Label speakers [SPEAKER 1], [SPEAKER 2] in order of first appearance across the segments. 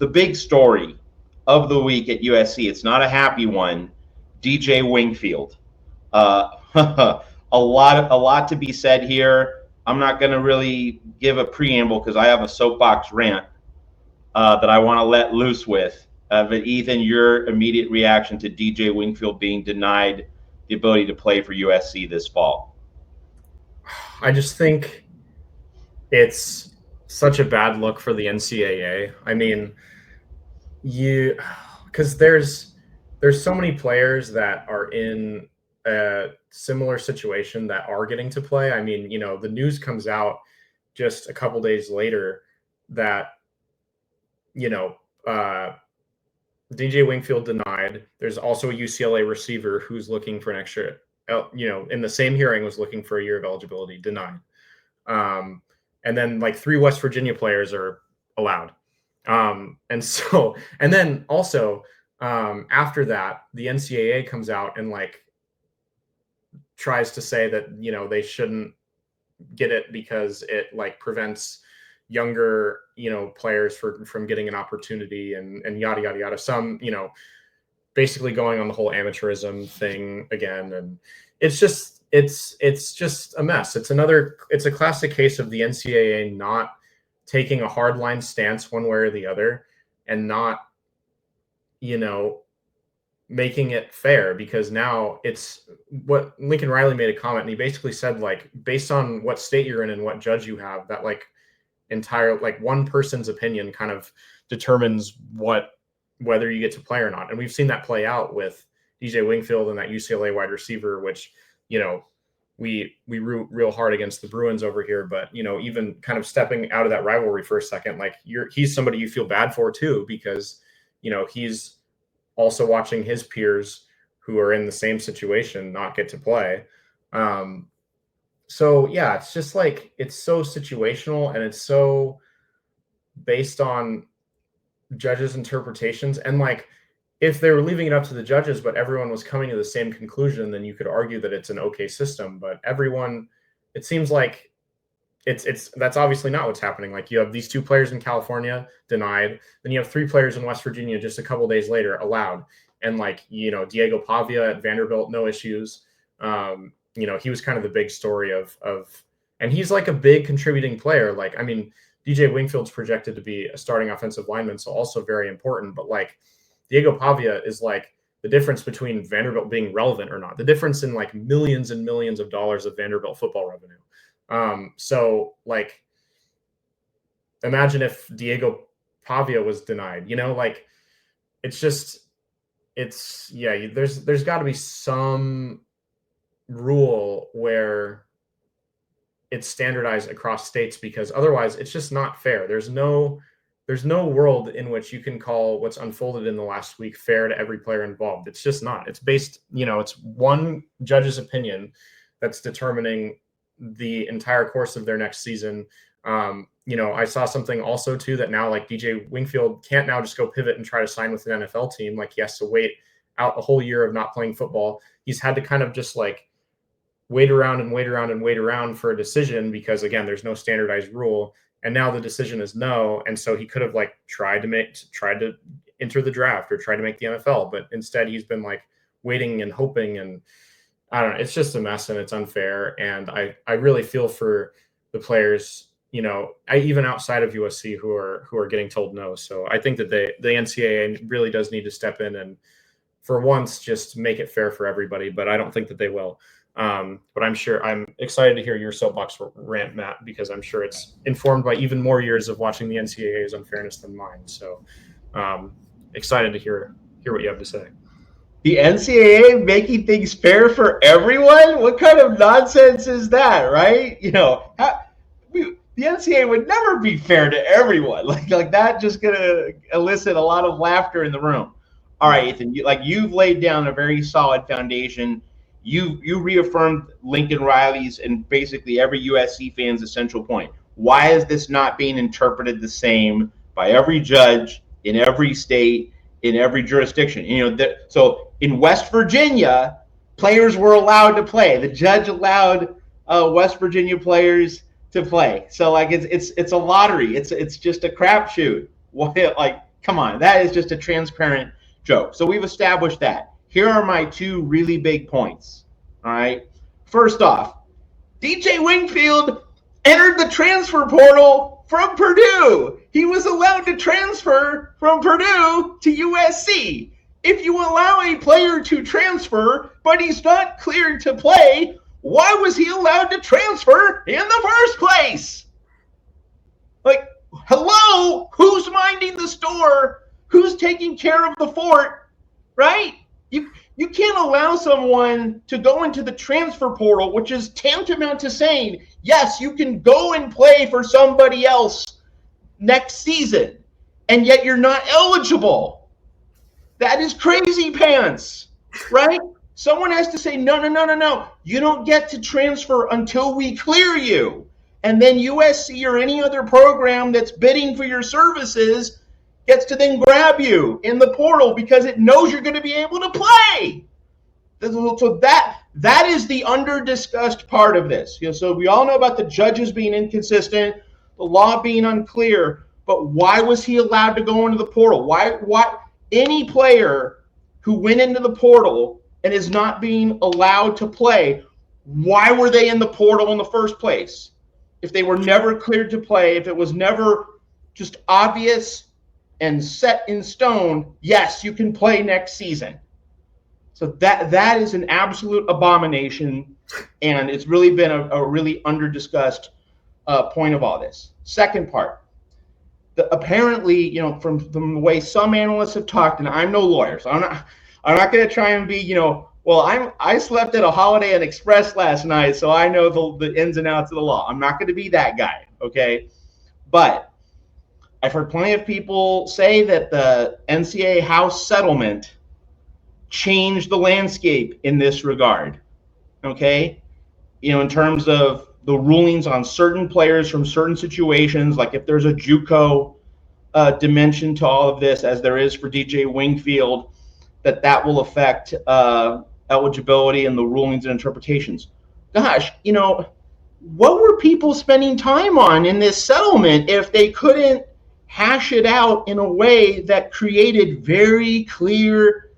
[SPEAKER 1] the big story of the week at USC. It's not a happy one. DJ Wingfield. A lot to be said here. I'm not going to really give a preamble because I have a soapbox rant that I want to let loose with. But Ethan, your immediate reaction to DJ Wingfield being denied the ability to play for USC this fall?
[SPEAKER 2] I just think it's such a bad look for the NCAA. I mean, because there's so many players that are in a similar situation that are getting to play. I mean, the news comes out just a couple days later that DJ Wingfield denied. There's also a UCLA receiver who's looking for an extra, in the same hearing was looking for a year of eligibility, denied. And then like 3 West Virginia players are allowed. And then also after that, the NCAA comes out and like tries to say that, they shouldn't get it because it like prevents younger, players from getting an opportunity and yada, yada, yada. Some, basically going on the whole amateurism thing again. And it's just a mess. It's a classic case of the NCAA not taking a hardline stance one way or the other and not, making it fair, because now it's what Lincoln Riley made a comment, and he basically said, like, based on what state you're in and what judge you have, that like one person's opinion kind of determines whether you get to play or not. And we've seen that play out with DJ Wingfield and that UCLA wide receiver, which, we root real hard against the Bruins over here, but, even kind of stepping out of that rivalry for a second, like he's somebody you feel bad for too, because, he's also watching his peers who are in the same situation not get to play. So yeah, it's just like, it's so situational and it's so based on judges' interpretations. And like, if they were leaving it up to the judges, but everyone was coming to the same conclusion, then you could argue that it's an okay system. But everyone, it seems like that's obviously not what's happening. Like, you have these 2 players in California denied, then you have 3 players in West Virginia just a couple days later allowed. And like, Diego Pavia at Vanderbilt, no issues. He was kind of the big story of, and he's like a big contributing player. Like, I mean, DJ Wingfield's projected to be a starting offensive lineman, so also very important. But like, Diego Pavia is like the difference between Vanderbilt being relevant or not. The difference in like millions and millions of dollars of Vanderbilt football revenue. So like, imagine if Diego Pavia was denied, like, there's got to be some rule where it's standardized across states, because otherwise it's just not fair. There's no world in which you can call what's unfolded in the last week fair to every player involved. It's just not. It's based, it's one judge's opinion that's determining the entire course of their next season. I saw something also too, that now like DJ Wingfield can't now just go pivot and try to sign with an NFL team. Like, he has to wait out a whole year of not playing football. He's had to kind of just like wait around for a decision, because again, there's no standardized rule. And now the decision is no. And so he could have like tried to enter the draft or try to make the NFL, but instead he's been like waiting and hoping, and I don't know. It's just a mess and it's unfair. And I really feel for the players, even outside of USC who are getting told no. So I think that the NCAA really does need to step in and for once just make it fair for everybody. But I don't think that they will. But I'm excited to hear your soapbox rant, Matt, because I'm sure it's informed by even more years of watching the NCAA's unfairness than mine. So excited to hear what you have to say.
[SPEAKER 1] The NCAA making things fair for everyone? What kind of nonsense is that, right? The NCAA would never be fair to everyone. Like that just gonna elicit a lot of laughter in the room. All right, Ethan, you've laid down a very solid foundation. You reaffirmed Lincoln Riley's and basically every USC fan's essential point. Why is this not being interpreted the same by every judge in every state, in every jurisdiction? So in West Virginia, players were allowed to play. The judge allowed West Virginia players to play. So like it's a lottery. It's just a crapshoot. Come on, that is just a transparent joke. So we've established that. Here are my two really big points. All right. First off, DJ Wingfield entered the transfer portal from Purdue. He was allowed to transfer from Purdue to USC. If you allow a player to transfer, but he's not cleared to play, why was he allowed to transfer in the first place? Like, hello, who's minding the store? Who's taking care of the fort, right? You can't allow someone to go into the transfer portal, which is tantamount to saying, yes, you can go and play for somebody else next season, and yet you're not eligible. That is crazy pants, right? Someone has to say, no. You don't get to transfer until we clear you. And then USC or any other program that's bidding for your services gets to then grab you in the portal because it knows you're going to be able to play. So that is the under-discussed part of this. So we all know about the judges being inconsistent, the law being unclear, but why was he allowed to go into the portal? Why any player who went into the portal and is not being allowed to play, why were they in the portal in the first place? If they were never cleared to play, if it was never just obvious and set in stone, yes, you can play next season. So that is an absolute abomination, and it's really been a really under-discussed point of all this. Second part, apparently, from the way some analysts have talked, and I'm no lawyer, so I'm not going to try and be, well, I slept at a Holiday Inn Express last night, so I know the ins and outs of the law. I'm not going to be that guy, okay? But I've heard plenty of people say that the NCAA House settlement changed the landscape in this regard, okay? In terms of the rulings on certain players from certain situations, like if there's a JUCO dimension to all of this, as there is for DJ Wingfield, that will affect eligibility and the rulings and interpretations. Gosh, what were people spending time on in this settlement if they couldn't hash it out in a way that created very clear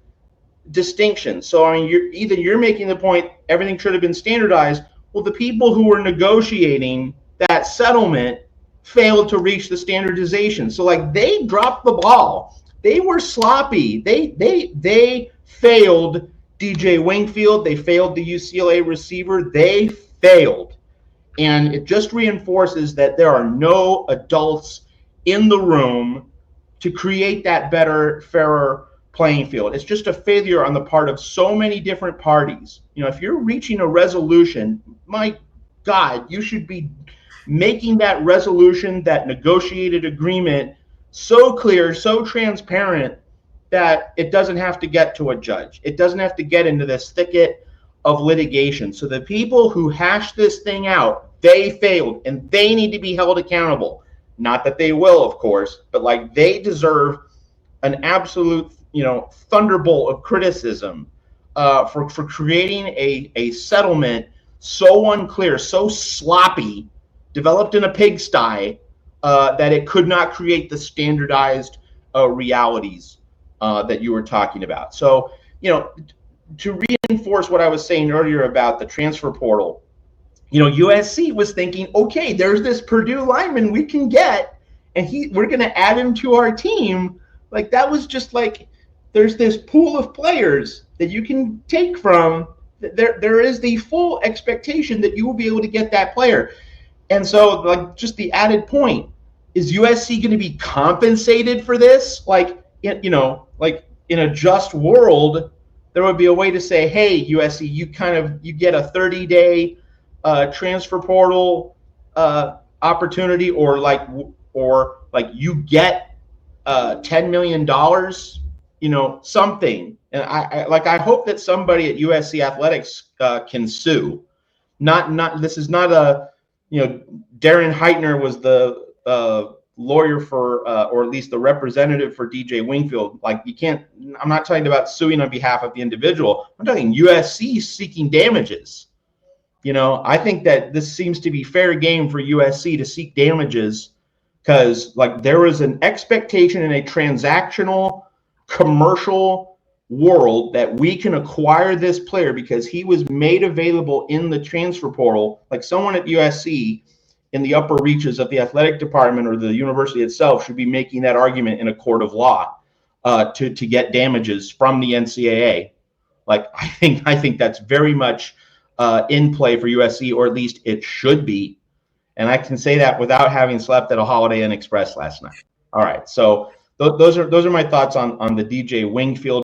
[SPEAKER 1] distinctions? So, I mean, you're making the point everything should have been standardized. Well, the people who were negotiating that settlement failed to reach the standardization. So, like, they dropped the ball. They were sloppy. They failed DJ Wingfield. They failed the UCLA receiver. They failed. And it just reinforces that there are no adults in the room to create that better, fairer playing field. It's just a failure on the part of so many different parties. If you're reaching a resolution, my God, you should be making that resolution, that negotiated agreement, so clear, so transparent that it doesn't have to get to a judge. It doesn't have to get into this thicket of litigation. So the people who hashed this thing out, they failed, and they need to be held accountable. Not that they will, of course, but like they deserve an absolute, thunderbolt of criticism for creating a settlement so unclear, so sloppy, developed in a pigsty, that it could not create the standardized realities that you were talking about. So, to reinforce what I was saying earlier about the transfer portal, USC was thinking, okay, there's this Purdue lineman we can get, and we're going to add him to our team. Like, that was just like, there's this pool of players that you can take from. There is the full expectation that you will be able to get that player. And so, like, just the added point, is USC going to be compensated for this? Like, like in a just world, there would be a way to say, hey, USC, you get a 30-day transfer portal opportunity, or you get $10 million, something. And I hope that somebody at USC Athletics can sue. This is not a, Darren Heitner was the lawyer for, or at least the representative for DJ Wingfield. Like, I'm not talking about suing on behalf of the individual. I'm talking USC seeking damages. I think that this seems to be fair game for USC to seek damages because like there was an expectation in a transactional commercial world that we can acquire this player because he was made available in the transfer portal. Like someone at USC in the upper reaches of the athletic department or the university itself should be making that argument in a court of law to get damages from the NCAA. Like I think that's very much in play for USC, or at least it should be. And I can say that without having slept at a Holiday Inn Express last night. All right, so those are my thoughts on the DJ Wingfield